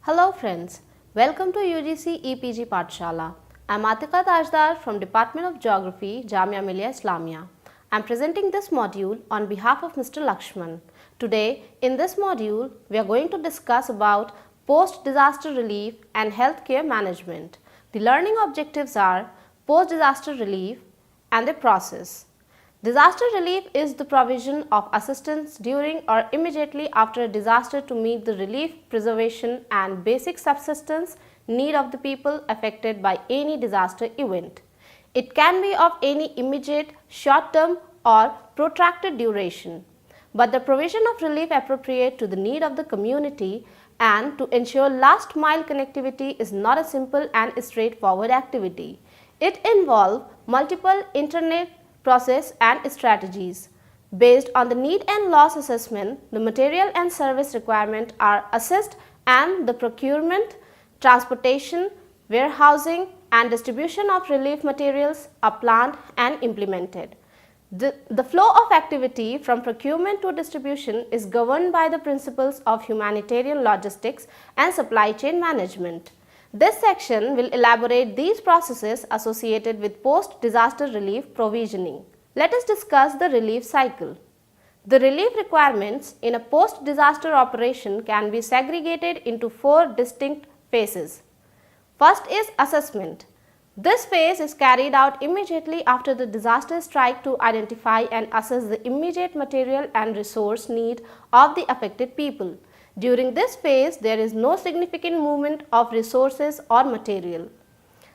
Hello friends, welcome to UGC EPG Pathshala. I am Atika Tajdar from Department of Geography, Jamia Millia Islamia. I am presenting this module on behalf of Mr. Lakshman. Today, in this module, we are going to discuss about post-disaster relief and healthcare management. The learning objectives are post-disaster relief and the process. Disaster relief is the provision of assistance during or immediately after a disaster to meet the relief, preservation and basic subsistence need of the people affected by any disaster event. It can be of any immediate, short-term or protracted duration, but the provision of relief appropriate to the need of the community and to ensure last mile connectivity is not a simple and straightforward activity. It involves multiple internet process and strategies. Based on the need and loss assessment, the material and service requirement are assessed and the procurement, transportation, warehousing and distribution of relief materials are planned and implemented. The flow of activity from procurement to distribution is governed by the principles of humanitarian logistics and supply chain management. This section will elaborate these processes associated with post-disaster relief provisioning. Let us discuss the relief cycle. The relief requirements in a post-disaster operation can be segregated into 4 distinct phases. First is assessment. This phase is carried out immediately after the disaster strike to identify and assess the immediate material and resource need of the affected people. During this phase, there is no significant movement of resources or material.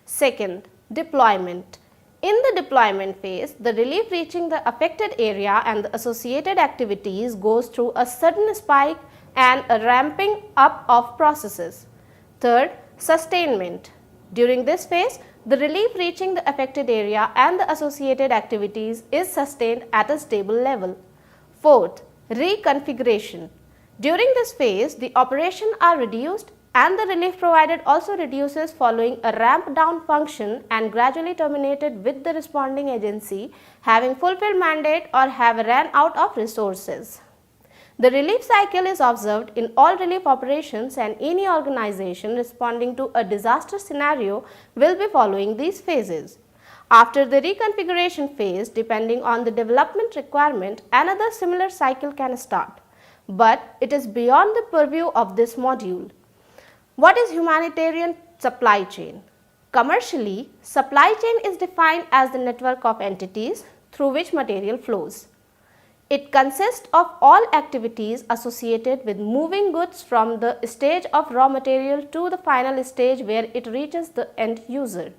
Second, deployment. In the deployment phase, the relief reaching the affected area and the associated activities goes through a sudden spike and a ramping up of processes. Third, sustainment. During this phase, the relief reaching the affected area and the associated activities is sustained at a stable level. Fourth, reconfiguration. During this phase, the operations are reduced and the relief provided also reduces following a ramp down function and gradually terminated with the responding agency having fulfilled mandate or have ran out of resources. The relief cycle is observed in all relief operations and any organization responding to a disaster scenario will be following these phases. After the reconfiguration phase, depending on the development requirement, another similar cycle can start. But it is beyond the purview of this module. What is humanitarian supply chain? Commercially, supply chain is defined as the network of entities through which material flows. It consists of all activities associated with moving goods from the stage of raw material to the final stage where it reaches the end user.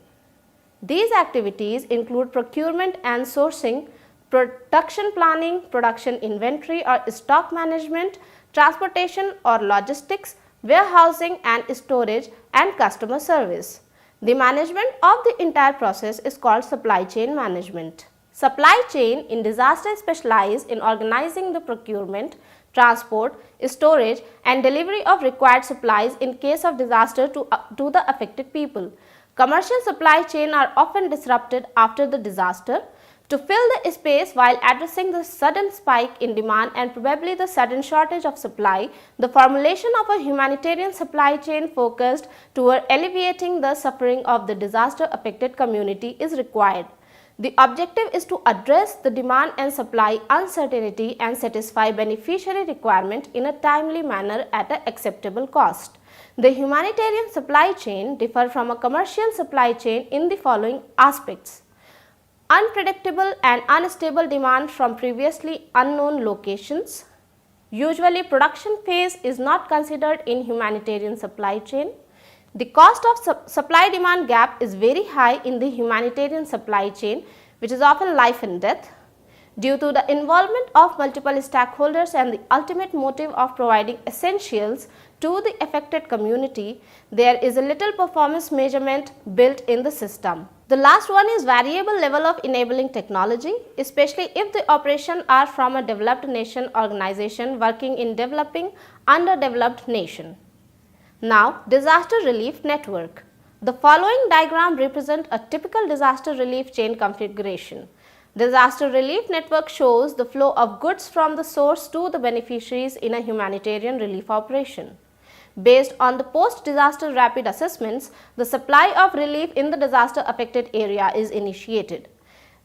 These activities include procurement and sourcing, production planning, production inventory or stock management, transportation or logistics, warehousing and storage, and customer service. The management of the entire process is called supply chain management. Supply chain in disaster specialize in organizing the procurement, transport, storage and delivery of required supplies in case of disaster to the affected people. Commercial supply chain are often disrupted after the disaster. To fill the space while addressing the sudden spike in demand and probably the sudden shortage of supply, the formulation of a humanitarian supply chain focused toward alleviating the suffering of the disaster affected community is required. The objective is to address the demand and supply uncertainty and satisfy beneficiary requirement in a timely manner at an acceptable cost. The humanitarian supply chain differ from a commercial supply chain in the following aspects. Unpredictable and unstable demand from previously unknown locations. Usually, production phase is not considered in humanitarian supply chain. The cost of supply demand gap is very high in the humanitarian supply chain, which is often life and death. Due to the involvement of multiple stakeholders and the ultimate motive of providing essentials to the affected community, there is a little performance measurement built in the system. The last one is variable level of enabling technology, especially if the operations are from a developed nation organization working in developing underdeveloped nation. Now, disaster relief network. The following diagram represents a typical disaster relief chain configuration. Disaster relief network shows the flow of goods from the source to the beneficiaries in a humanitarian relief operation. Based on the post-disaster rapid assessments, the supply of relief in the disaster-affected area is initiated.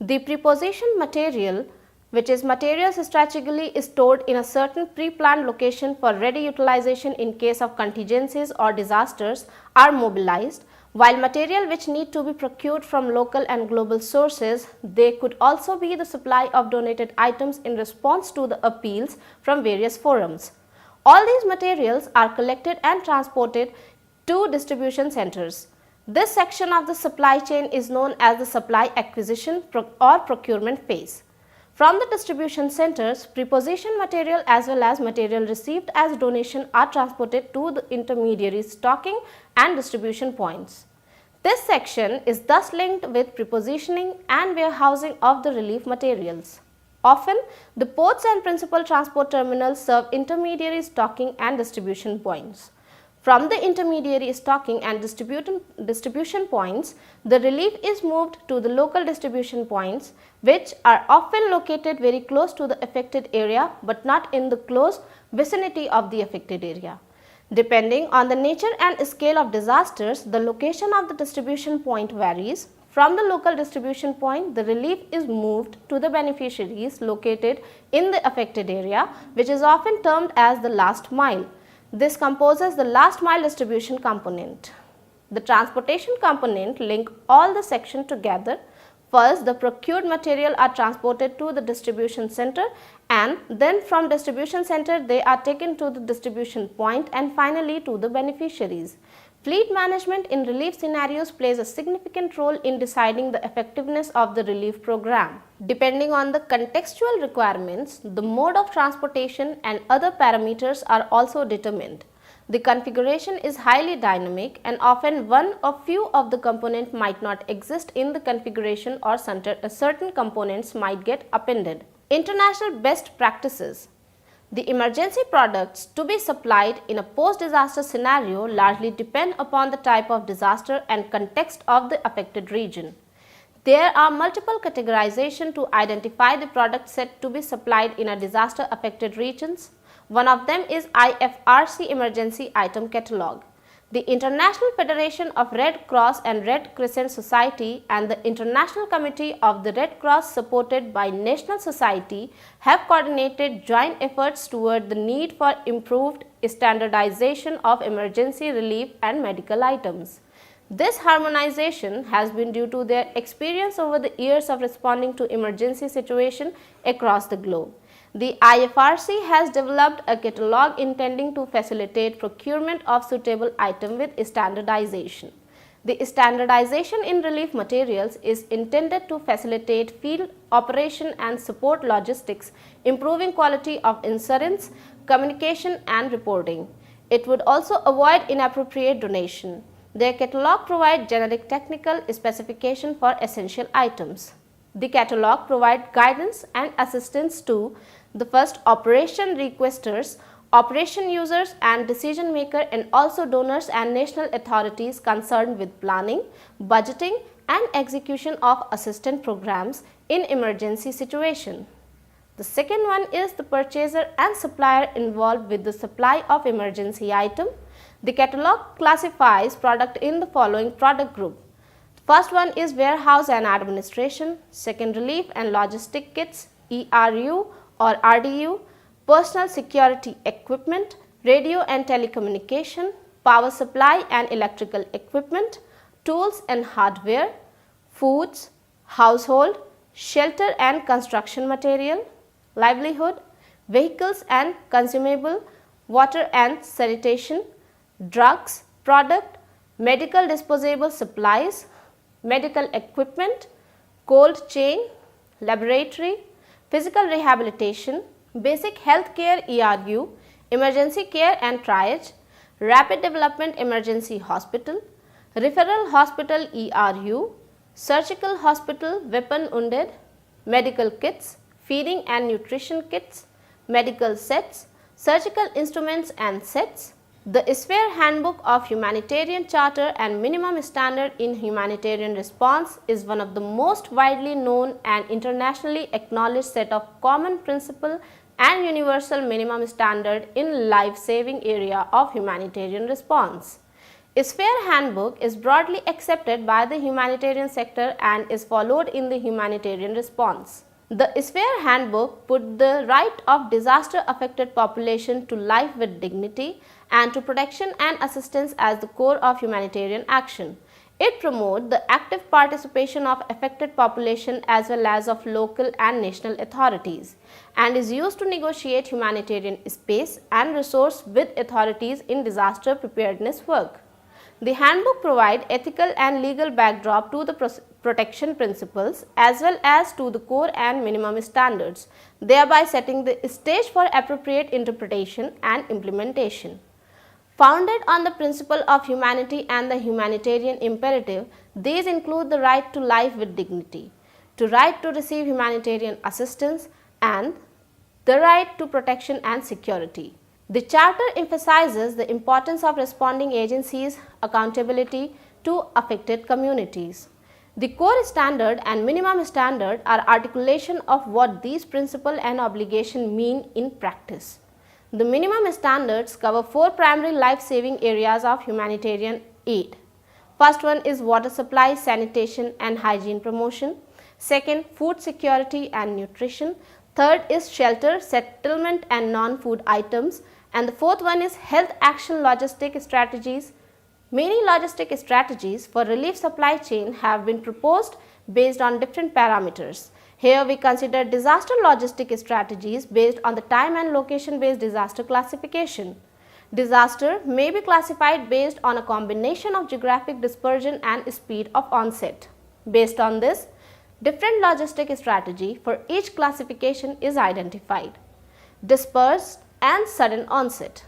The preposition material, which is materials strategically stored in a certain pre-planned location for ready utilization in case of contingencies or disasters, are mobilized, while material which need to be procured from local and global sources, they could also be the supply of donated items in response to the appeals from various forums. All these materials are collected and transported to distribution centers. This section of the supply chain is known as the supply acquisition or procurement phase. From the distribution centers, preposition material as well as material received as donation are transported to the intermediary stocking and distribution points. This section is thus linked with prepositioning and warehousing of the relief materials. Often, the ports and principal transport terminals serve intermediary stocking and distribution points. From the intermediary stocking and distribution points, the relief is moved to the local distribution points, which are often located very close to the affected area but not in the close vicinity of the affected area. Depending on the nature and scale of disasters, the location of the distribution point varies. From the local distribution point, the relief is moved to the beneficiaries located in the affected area, which is often termed as the last mile. This composes the last mile distribution component. The transportation component link all the sections together. First, the procured material are transported to the distribution center, and then from distribution center they are taken to the distribution point and finally to the beneficiaries. Fleet management in relief scenarios plays a significant role in deciding the effectiveness of the relief program. Depending on the contextual requirements, the mode of transportation and other parameters are also determined. The configuration is highly dynamic and often one or few of the components might not exist in the configuration or certain components might get appended. International best practices. The emergency products to be supplied in a post-disaster scenario largely depend upon the type of disaster and context of the affected region. There are multiple categorizations to identify the product set to be supplied in a disaster-affected regions. One of them is IFRC Emergency Item Catalog. The International Federation of Red Cross and Red Crescent Society and the International Committee of the Red Cross, supported by National Society, have coordinated joint efforts toward the need for improved standardization of emergency relief and medical items. This harmonization has been due to their experience over the years of responding to emergency situations across the globe. The IFRC has developed a catalog intending to facilitate procurement of suitable items with standardization. The standardization in relief materials is intended to facilitate field operation and support logistics, improving quality of insurance, communication and reporting. It would also avoid inappropriate donation. Their catalog provides generic technical specification for essential items. The catalog provides guidance and assistance to the first operation requesters, operation users and decision maker, and also donors and national authorities concerned with planning, budgeting and execution of assistance programs in emergency situation. The second one is the purchaser and supplier involved with the supply of emergency item. The catalog classifies product in the following product group. First one is warehouse and administration, second relief and logistic kits, ERU or RDU, personal security equipment, radio and telecommunication, power supply and electrical equipment, tools and hardware, foods, household, shelter and construction material, livelihood, vehicles and consumable, water and sanitation, drugs, product, medical disposable supplies, medical equipment, cold chain, laboratory, physical rehabilitation, basic health care ERU, emergency care and triage, rapid development emergency hospital, referral hospital ERU, surgical hospital weapon wounded, medical kits, feeding and nutrition kits, medical sets, surgical instruments and sets, The Sphere Handbook of Humanitarian Charter and Minimum Standard in Humanitarian Response is one of the most widely known and internationally acknowledged set of common principle and universal minimum standard in life-saving area of humanitarian response. Sphere Handbook is broadly accepted by the humanitarian sector and is followed in the humanitarian response. The Sphere Handbook put the right of disaster affected population to life with dignity and to protection and assistance as the core of humanitarian action. It promotes the active participation of affected population as well as of local and national authorities and is used to negotiate humanitarian space and resource with authorities in disaster preparedness work. The handbook provides ethical and legal backdrop to the protection principles as well as to the core and minimum standards, thereby setting the stage for appropriate interpretation and implementation. Founded on the principle of humanity and the humanitarian imperative, these include the right to life with dignity, the right to receive humanitarian assistance, and the right to protection and security. The Charter emphasizes the importance of responding agencies' accountability to affected communities. The core standard and minimum standard are articulation of what these principles and obligations mean in practice. The minimum standards cover four primary life-saving areas of humanitarian aid. First one is water supply, sanitation and hygiene promotion. Second, food security and nutrition. Third is shelter, settlement and non-food items. And the fourth one is health action logistic strategies. Many logistic strategies for relief supply chain have been proposed based on different parameters. Here we consider disaster logistic strategies based on the time and location based disaster classification. Disaster may be classified based on a combination of geographic dispersion and speed of onset. Based on this, different logistic strategy for each classification is identified. Dispersed and sudden onset.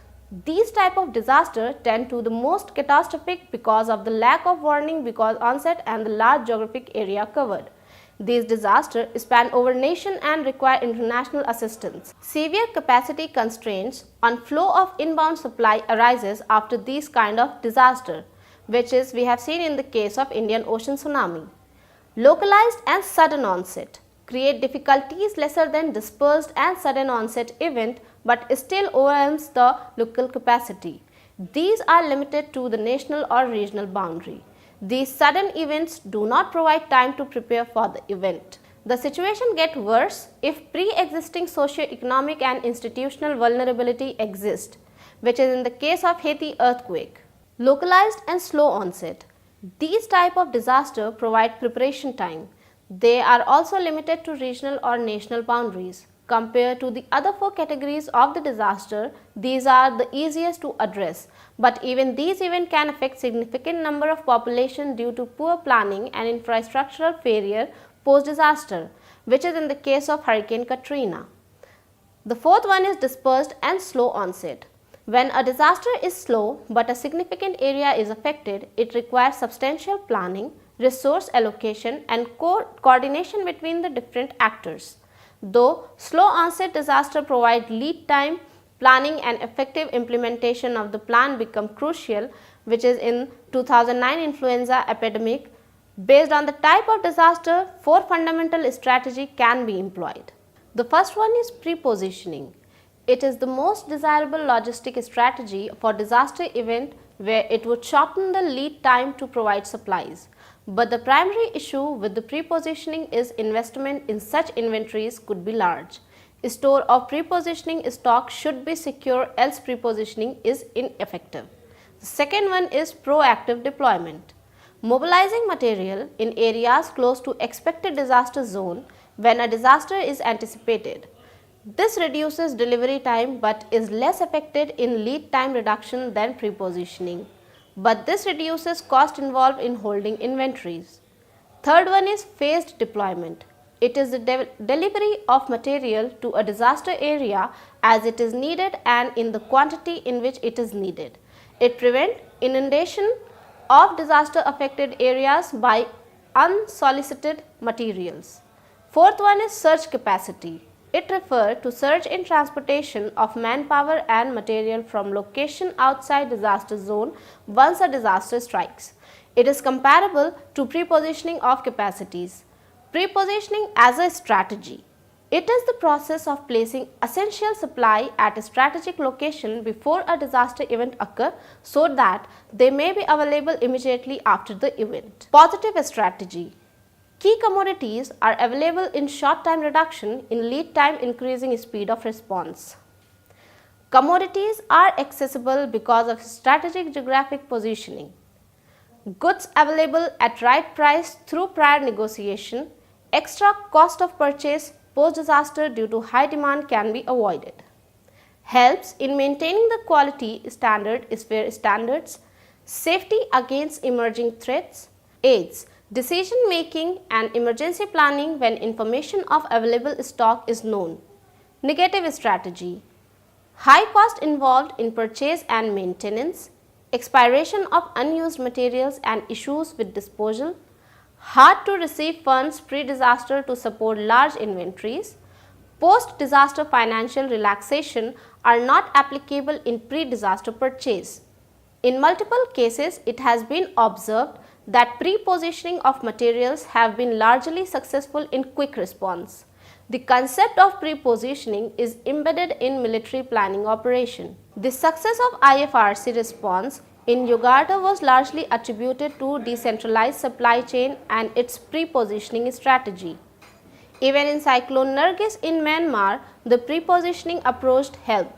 These type of disaster tend to the most catastrophic because of the lack of warning because onset and the large geographic area covered. These disasters span over nation and require international assistance. Severe capacity constraints on flow of inbound supply arises after these kind of disaster, which is we have seen in the case of Indian Ocean tsunami. Localized and sudden onset create difficulties lesser than dispersed and sudden onset event but still overwhelms the local capacity. These are limited to the national or regional boundary. These sudden events do not provide time to prepare for the event. The situation gets worse if pre-existing socio-economic and institutional vulnerability exists, which is in the case of Haiti earthquake. Localized and slow onset. These type of disaster provide preparation time. They are also limited to regional or national boundaries. Compared to the other four categories of the disaster, these are the easiest to address, but even these events can affect significant number of population due to poor planning and infrastructural failure post-disaster, which is in the case of Hurricane Katrina. The fourth one is dispersed and slow onset. When a disaster is slow but a significant area is affected, it requires substantial planning, resource allocation and coordination between the different actors. Though slow onset disaster provide lead time, planning and effective implementation of the plan become crucial, which is in 2009 influenza epidemic. Based on the type of disaster, four fundamental strategies can be employed. The first one is pre-positioning. It is the most desirable logistic strategy for disaster event where it would shorten the lead time to provide supplies. But the primary issue with the pre-positioning is investment in such inventories could be large. Store of pre-positioning stock should be secure, else pre-positioning is ineffective. The second one is proactive deployment. Mobilizing material in areas close to expected disaster zone when a disaster is anticipated. This reduces delivery time but is less effective in lead time reduction than pre-positioning. But this reduces cost involved in holding inventories. Third one is phased deployment. It is the delivery of material to a disaster area as it is needed and in the quantity in which it is needed. It prevents inundation of disaster affected areas by unsolicited materials. Fourth one is surge capacity. It referred to surge in transportation of manpower and material from location outside disaster zone once a disaster strikes. It is comparable to prepositioning of capacities. Prepositioning as a strategy. It is the process of placing essential supply at a strategic location before a disaster event occurs so that they may be available immediately after the event. Positive strategy. Key commodities are available in short time reduction in lead time increasing speed of response. Commodities are accessible because of strategic geographic positioning. Goods available at right price through prior negotiation. Extra cost of purchase post-disaster due to high demand can be avoided. Helps in maintaining the quality standards, safety against emerging threats, aids decision making and emergency planning when information of available stock is known. Negative strategy. High cost involved in purchase and maintenance, expiration of unused materials and issues with disposal, hard to receive funds pre-disaster to support large inventories, post-disaster financial relaxation are not applicable in pre-disaster purchase. In multiple cases, it has been observed that pre-positioning of materials have been largely successful in quick response. The concept of pre-positioning is embedded in military planning operation. The success of IFRC response in Uganda was largely attributed to decentralized supply chain and its pre-positioning strategy. Even in Cyclone Nargis in Myanmar, the pre-positioning approach helped.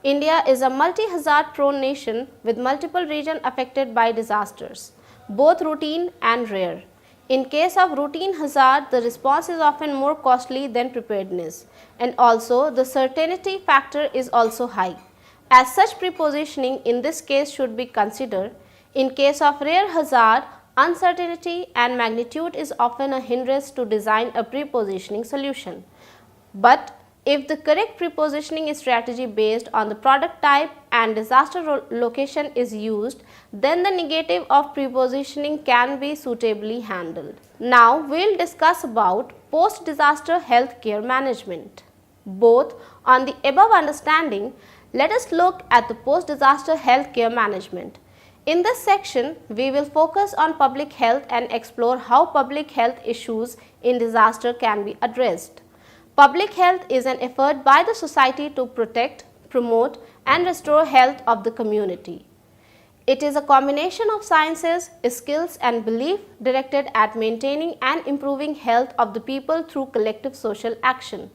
India is a multi-hazard prone nation with multiple regions affected by disasters, both routine and rare. In case of routine hazard, the response is often more costly than preparedness, and also the certainty factor is also high. As such, prepositioning in this case should be considered. In case of rare hazard, uncertainty and magnitude is often a hindrance to design a prepositioning solution. But if the correct prepositioning strategy based on the product type and disaster location is used, then the negative of prepositioning can be suitably handled. Now, we will discuss about post-disaster health care management. Both on the above understanding, let us look at the post-disaster health care management. In this section, we will focus on public health and explore how public health issues in disaster can be addressed. Public health is an effort by the society to protect, promote and restore health of the community. It is a combination of sciences, skills and belief directed at maintaining and improving health of the people through collective social action.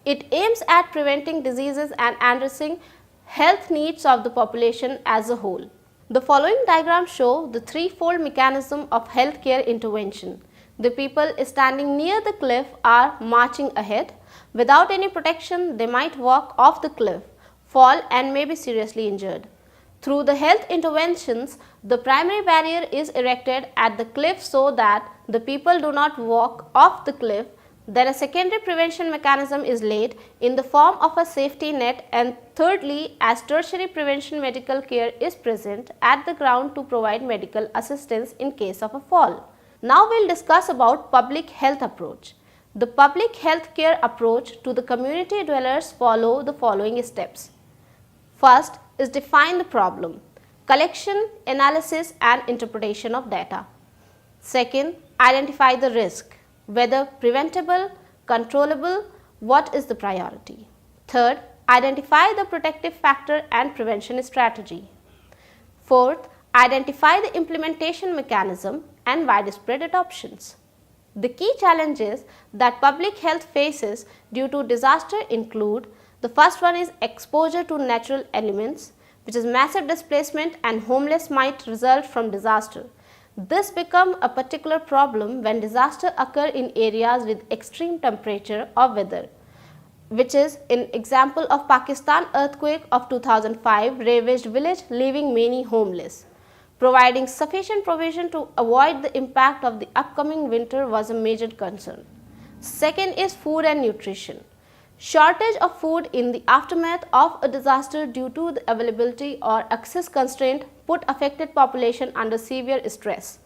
It aims at preventing diseases and addressing health needs of the population as a whole. The following diagram shows the threefold mechanism of healthcare intervention. The people standing near the cliff are marching ahead. Without any protection, they might walk off the cliff, fall and may be seriously injured. Through the health interventions, the primary barrier is erected at the cliff so that the people do not walk off the cliff. Then a secondary prevention mechanism is laid in the form of a safety net, and thirdly, as tertiary prevention medical care is present at the ground to provide medical assistance in case of a fall. Now we will discuss about public health approach. The public health care approach to the community dwellers follow the following steps. First is define the problem, collection, analysis and interpretation of data. Second, identify the risk, whether preventable, controllable, what is the priority. Third, identify the protective factor and prevention strategy. Fourth, identify the implementation mechanism and widespread adoptions. The key challenges that public health faces due to disaster include: the first one is exposure to natural elements, which is massive displacement and homeless might result from disaster. This becomes a particular problem when disaster occur in areas with extreme temperature or weather, which is an example of Pakistan earthquake of 2005 ravaged village, leaving many homeless. Providing sufficient provision to avoid the impact of the upcoming winter was a major concern. Second is food and nutrition. Shortage of food in the aftermath of a disaster due to the availability or access constraint put affected population under severe stress.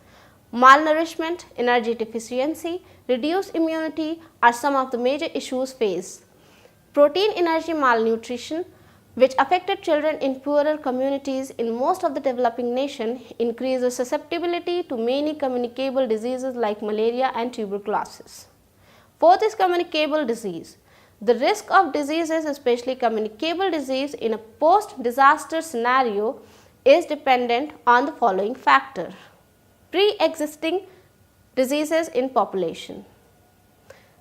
Malnourishment, energy deficiency, reduced immunity are some of the major issues faced. protein energy malnutrition, which affected children in poorer communities in most of the developing nation, increases susceptibility to many communicable diseases like malaria and tuberculosis. Fourth is communicable disease. The risk of diseases, especially communicable disease, in a post-disaster scenario is dependent on the following factor: pre-existing diseases in population.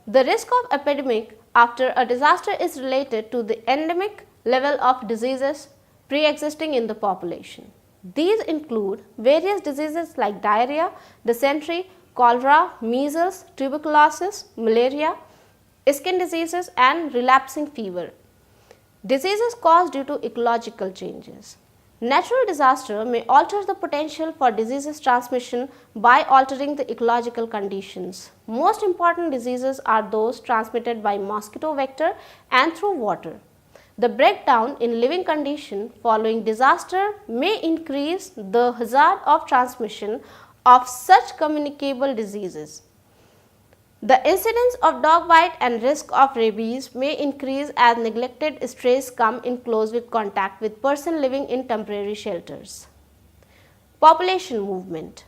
The risk of epidemic after a disaster is related to the endemic level of diseases pre-existing in the population. These include various diseases like diarrhea, dysentery, cholera, measles, tuberculosis, malaria, skin diseases and relapsing fever. Diseases caused due to ecological changes. Natural disaster may alter the potential for diseases transmission by altering the ecological conditions. Most important diseases are those transmitted by mosquito vector and through water. The breakdown in living condition following disaster may increase the hazard of transmission of such communicable diseases. The incidence of dog bite and risk of rabies may increase as neglected strays come in close with contact with person living in temporary shelters. Population movement.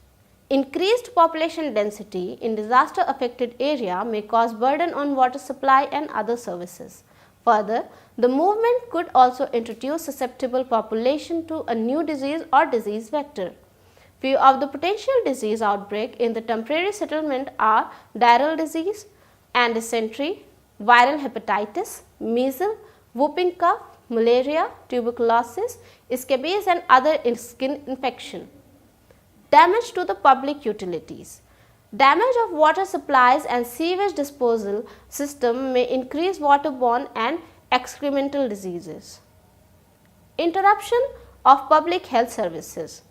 Increased population density in disaster affected area may cause burden on water supply and other services. Further, the movement could also introduce susceptible population to a new disease or disease vector. Few of the potential disease outbreak in the temporary settlement are diarrheal disease and dysentery, viral hepatitis, measles, whooping cough, malaria, tuberculosis, scabies and other skin infection. Damage to the public utilities. Damage of water supplies and sewage disposal system may increase waterborne and excremental diseases. Interruption of public health services.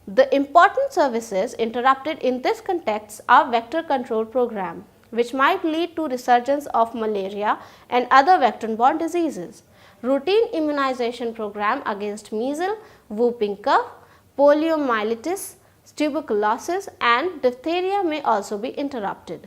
The important services interrupted in this context are vector control program, which might lead to resurgence of malaria and other vector-borne diseases. Routine immunization program against measles, whooping cough, poliomyelitis, tuberculosis and diphtheria may also be interrupted.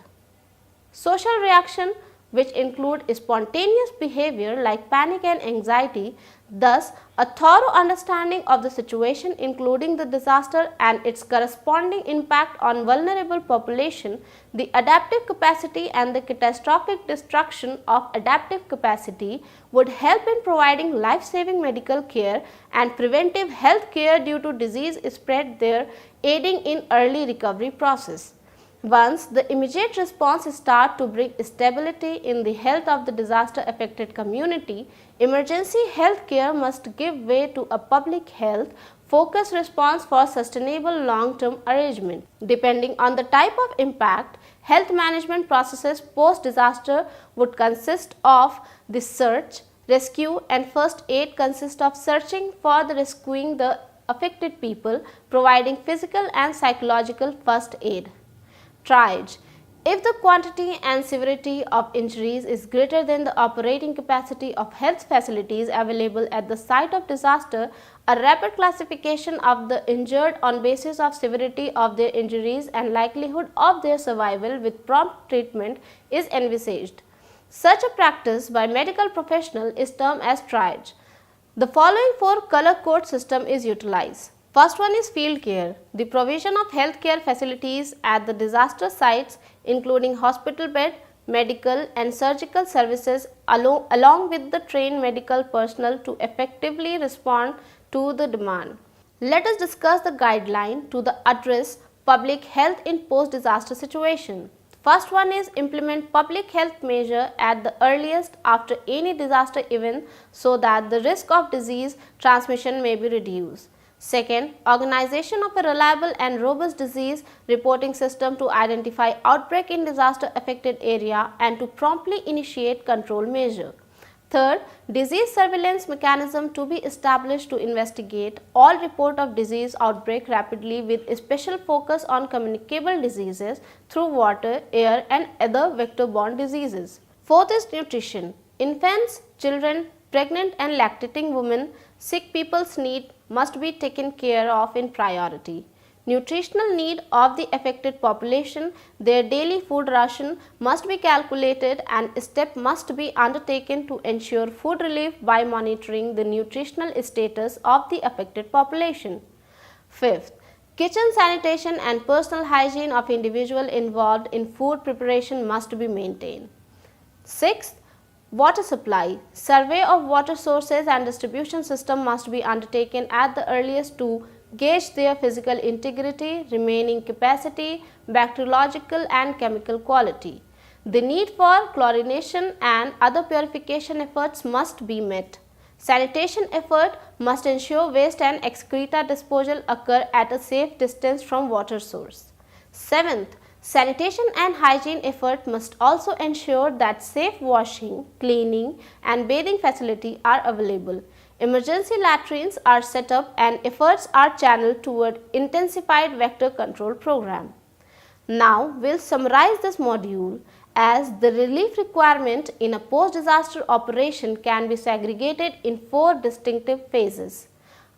Social reaction, which include spontaneous behavior like panic and anxiety. Thus, a thorough understanding of the situation including the disaster and its corresponding impact on vulnerable population, the adaptive capacity and the catastrophic destruction of adaptive capacity would help in providing life-saving medical care and preventive health care due to disease spread there, aiding in early recovery process. Once the immediate response starts to bring stability in the health of the disaster affected community, emergency health care must give way to a public health focused response for sustainable long-term arrangement. Depending on the type of impact, health management processes post-disaster would consist of the search, rescue and first aid consist of searching for the rescuing the affected people, providing physical and psychological first aid. Triage. If the quantity and severity of injuries is greater than the operating capacity of health facilities available at the site of disaster, a rapid classification of the injured on basis of severity of their injuries and likelihood of their survival with prompt treatment is envisaged. Such a practice by medical professional is termed as triage. The following four color code system is utilized. First one is field care. The provision of healthcare facilities at the disaster sites including hospital bed, medical and surgical services along with the trained medical personnel to effectively respond to the demand. Let us discuss the guideline to address public health in post-disaster situation. First one is implement public health measure at the earliest after any disaster event so that the risk of disease transmission may be reduced. Second, organization of a reliable and robust disease reporting system to identify outbreak in disaster affected area and to promptly initiate control measure. Third, disease surveillance mechanism to be established to investigate all report of disease outbreak rapidly with a special focus on communicable diseases through water, air and other vector-borne diseases. Fourth is nutrition. Infants, children, pregnant and lactating women, sick people's need must be taken care of in priority. nutritional need of the affected population, their daily food ration must be calculated and a step must be undertaken to ensure food relief by monitoring the nutritional status of the affected population. Fifth, kitchen sanitation and personal hygiene of individual involved in food preparation must be maintained. Sixth, water supply. Survey of water sources and distribution system must be undertaken at the earliest to gauge their physical integrity, remaining capacity, bacteriological and chemical quality. The need for chlorination and other purification efforts must be met. Sanitation effort must ensure waste and excreta disposal occur at a safe distance from water source. Seventh, sanitation and hygiene effort must also ensure that safe washing, cleaning and bathing facility are available. Emergency latrines are set up and efforts are channeled toward intensified vector control program. Now, we will summarize this module as the relief requirement in a post-disaster operation can be segregated in 4 distinctive phases: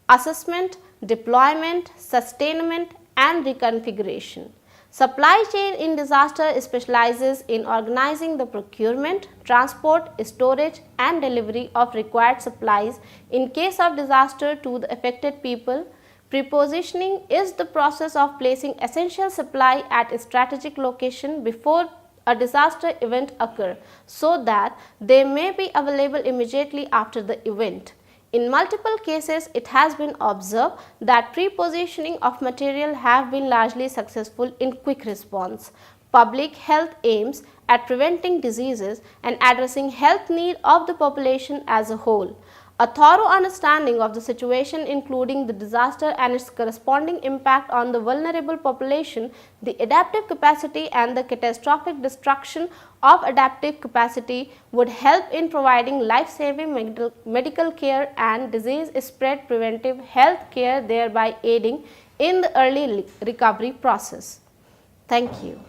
assessment, deployment, sustainment and reconfiguration. Supply chain in disaster specializes in organizing the procurement, transport, storage and delivery of required supplies in case of disaster to the affected people. Prepositioning is the process of placing essential supply at a strategic location before a disaster event occur so that they may be available immediately after the event. In multiple cases, it has been observed that prepositioning of material have been largely successful in quick response. Public health aims at preventing diseases and addressing health need of the population as a whole. A thorough understanding of the situation, including the disaster and its corresponding impact on the vulnerable population, the adaptive capacity and the catastrophic destruction of adaptive capacity would help in providing life-saving medical care and disease spread preventive health care, thereby aiding in the early recovery process. Thank you.